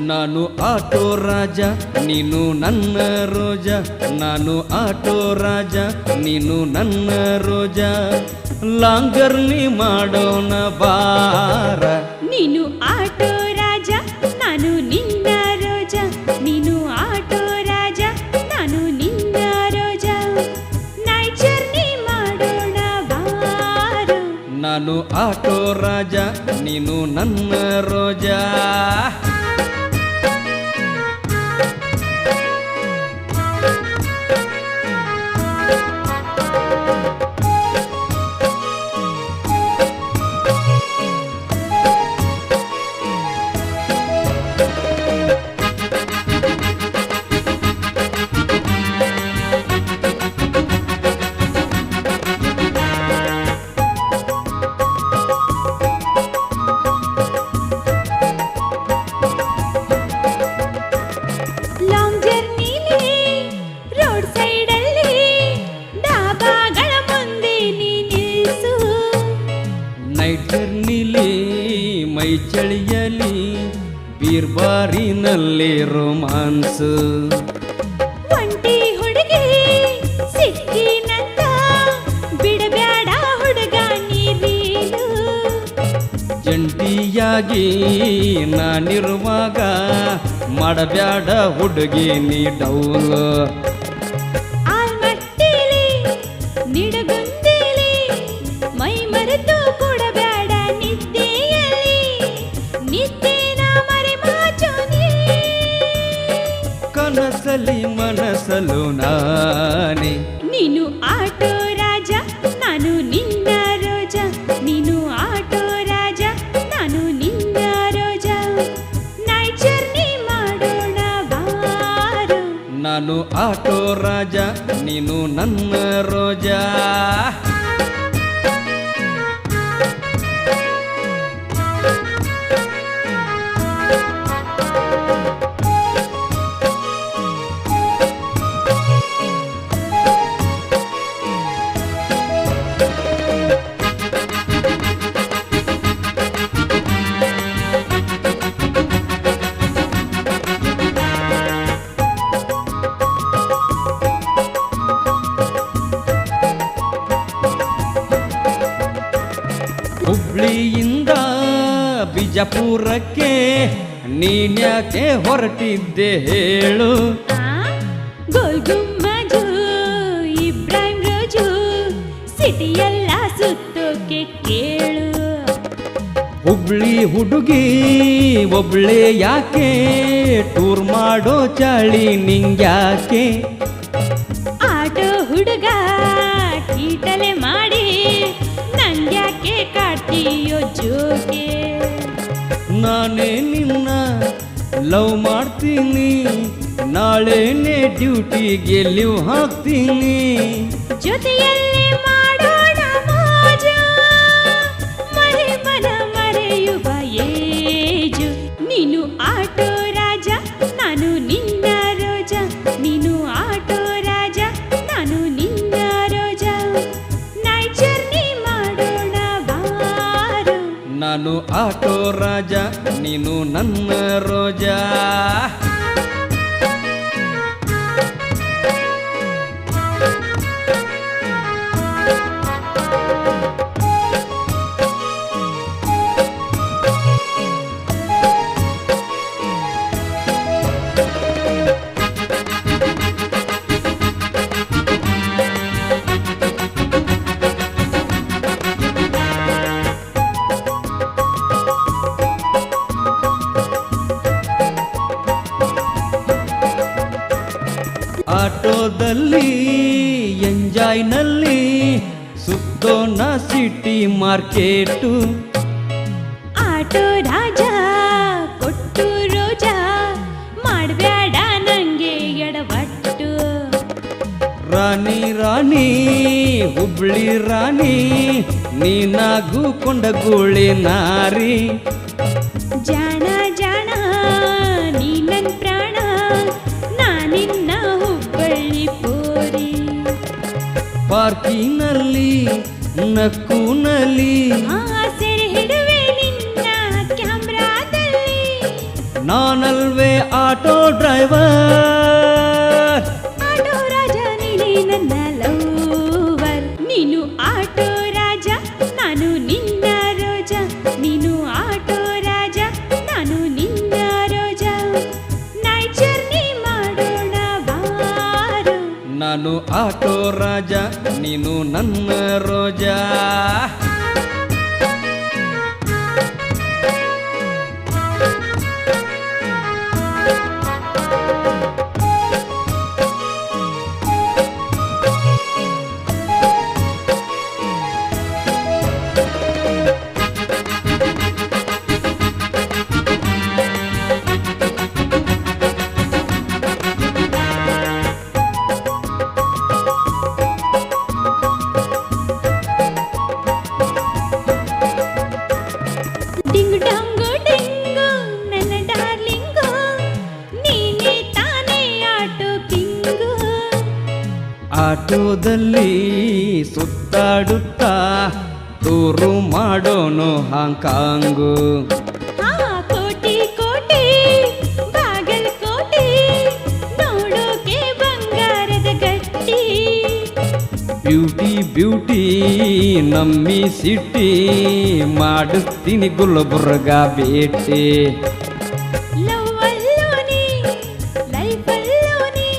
ನಾನು ಆಟೋ ರಾಜ ನೀನು ನನ್ನ ರೋಜ, ನಾನು ಆಟೋ ರಾಜ ನೀನು ನನ್ನ ರೋಜ, ಲಾಂಗರ್ನಿ ಮಾಡೋಣ ಬಾರ. ನೀನು ಆಟೋ ರಾಜ ನಾನು ನಿನ್ನ ರೋಜ, ನೀನು ಆಟೋ ರಾಜ ನಾನು ನಿನ್ನ ರೋಜ, ನೈಟ್ ಜರ್ನಿ ಮಾಡೋಣ ಬಾರು. ನಾನು ಆಟೋ ರಾಜ ನೀನು ನನ್ನ ರೋಜಾ. ನೈಟ್ ಜರ್ನಿಲಿ ಮೈ ಚಳಿಯಲಿ ಬೀರ್ಬಾರಿನಲ್ಲಿ ರೋಮಾನ್ಸ್. ಒಂಟಿ ಹುಡುಗಿ ಸಿಕ್ಕಿನಂತ ಬಿಡಬ್ಯಾಡ ಹುಡುಗ ನೀರು, ಜಂಟಿಯಾಗಿ ನಾನಿರುವಾಗ ಮಾಡಬ್ಯಾಡ ಹುಡುಗಿ ನೀ ಡೌಲು. ಆಲ್ಮಟ್ಟಿಲಿ ನಿಡಗುಂದಿಲಿ ಮೈ ಮರೆತು ಕೊಡಬ್ಯಾಡ ನಿದ್ದೆಯಲ್ಲಿ, ನಿದ್ದೆನ ಮರೆ ಮಾಚೋನಿ. ಕನಸಲಿ ಮನಸಲು ನಾನೇ ನೀನು ಆಟೋ ರಾಜ ನಾನು ನಿನ್ನ ರೋಜ, ನೀನು ಆಟೋ ರಾಜ ನಾನು ನಿನ್ನ ರೋಜ, ನೈಟ್ ಜರ್ನಿ ಮಾಡೋಣ ಬಾರು. ನಾನು ಆಟೋ ರಾಜ ನೀನು ನನ್ನ ರೋಜಾ. ಹುಬ್ಳಿಯಿಂದ ಬಿಜಾಪುರಕ್ಕೆ ನೀನ್ಯಾಕೆ ಹೊರಟಿದ್ದೆ ಹೇಳು. ಗೋಲ್ ಗುಮ್ಮಜು ಇಬ್ರಾಹಿಂ ರೋಜು ಸಿಟಿಯೆಲ್ಲ ಸುತ್ತೋಕೆ ಕೇಳು. ಹುಬ್ಳಿ ಹುಡುಗಿ ಒಬ್ಳೆ ಯಾಕೆ ಟೂರ್ ಮಾಡೋ ಚಾಳಿ ನಿಂಗ್ಯಾಕೆ. ಆಟೋ ಹುಡುಗ ಕೀಟಲೆ ಮಾಡಿ ನಂಗ್ಯಾಕೆ ಕಾಡ್ತೀಯೋ ಜೋಕೆ. ನಾನೇ ನಿನ್ನ ಲವ್ ಮಾಡ್ತೀನಿ, ನಾಳೆನೇ ಡ್ಯೂಟಿಗೆ ಲೀವ್ ಹಾಕ್ತೀನಿ. ಜೊತೆಯಲ್ಲಿ ಮಾಡೋಣ ಮೋಜು, ಮನ ಮರೆಯುವ ಏಜು. ನೀನು ಆಟೋ ರಾಜ ನಾನು ನಿನ್ನ ರೋಜ, ನೀನು ಆಟೋ ರಾಜ ನಾನು ನಿನ್ನ ರೋಜ, ನೈಟ್ ಜರ್ನಿ ಮಾಡೋಣ ಬಾರು. ನಾನು ಆಟೋ ರಾಜ ನೀನು ನನ್ನ ರೋಜಾ. ಆಟೋದಲ್ಲಿ ಎಂಜಾಯ್ನಲ್ಲಿ ಸುತ್ತೋಣ ಸಿಟಿ ಮಾರ್ಕೆಟು. ಆಟೋ ರಾಜ ಕೊಟ್ಟು ರೋಜ ಮಾಡಬೇಡ ನಂಗೆ ಎಡವಟ್ಟು. ರಾಣಿ ರಾಣಿ ಹುಬ್ಳಿ ರಾಣಿ ನೀನಾಗೂ ಕೊಂಡಗೂಳಿ ನಾರಿ. ಜಾಣ ಜಾಣ ನೀ ನನ್ ಪ್ರಾಣ, ನಾನಿನ್ನ ಹುಬ್ಬಳ್ಳಿ ಪೋರಿ. ಪಾರ್ಕಿನಲ್ಲಿ ನಕ್ಕೂನಲ್ಲಿ ಸೆರೆ ಹಿಡುವೆ ನಿನ್ನ ಕ್ಯಾಮ್ರಾದಲ್ಲಿ, ನಾನಲ್ವೇ ಆಟೋ ಡ್ರೈವರ್. ಆಟೋ ರಾಜ ನೀನೇ ನನ್ನ ಲವರ್. ನೀನು ಆಟೋ ರಾಜ ನಾನು ನಿನ್ನ ರೋಜ. ನೀನು ಆಟೋ ರಾಜ ನಾನು ನಿನ್ನ ರೋಜ. ನೈಟ್ ಜರ್ನಿ ಮಾಡೋಣ ಬಾರು. ನಾನು ಆಟೋ ರಾಜ ನೀನು ನನ್ನ ರೋಜಾ. ಡಿಂಗು ಡಂಗು ಡಿಂಗು ನನ್ನ ಡಾರ್ಲಿಂಗು. ನೀನೇ ತಾನೇ ಆಟೋ ಕಿಂಗು. ಆಟೋದಲ್ಲಿ ಸುತ್ತಾಡುತ್ತಾ ಟೂರು ಮಾಡೋನು ಹಾಂಕಾಂಗು. ಹಾ ಕೋಟಿ ಕೋಟಿ ಬಾಗಲಕೋಟೆ ನೋಡೋಕೆ ಬಂಗಾರದ ಗಟ್ಟಿ. ಬ್ಯೂಟಿ ಬ್ಯೂಟಿ ನಮ್ಮಿ ಸಿಟಿ ಮಾಡುತ್ತೀನಿ ಗುಲ್ಬರ್ಗ ಭೇಟಿ. ಲವ್ವಲ್ಲೂ ನೀ ಲೈಫಲ್ಲೂ ನೀ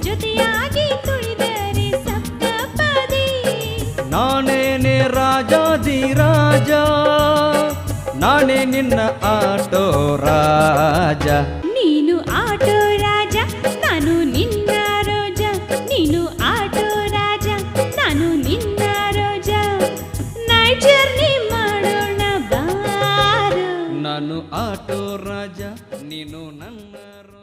ಜೊತೆಯಾಗಿ ತುಳಿದರೆ ಸಪ್ತಪದಿ. ನಾನೇನೆ ರಾಜಾದಿ ರಾಜ, ನಾನೇ ನಿನ್ನ ಆಟೋ ರಾಜ. ನೀನು ಆಟೋ ರಾಜ ನಾನು ನಿನ್ನ ರೋಜ. ನೀನು ಆಟೋ ರಾಜ ನಾನು ನಿನ್ನ ರೋಜ. ನೈಟ್ ಜರ್ನಿ ಮಾಡೋಣ ಬಾರು. ನಾನು ಆಟೋ ರಾಜ ನೀನು ನನ್ನ ರೋಜ.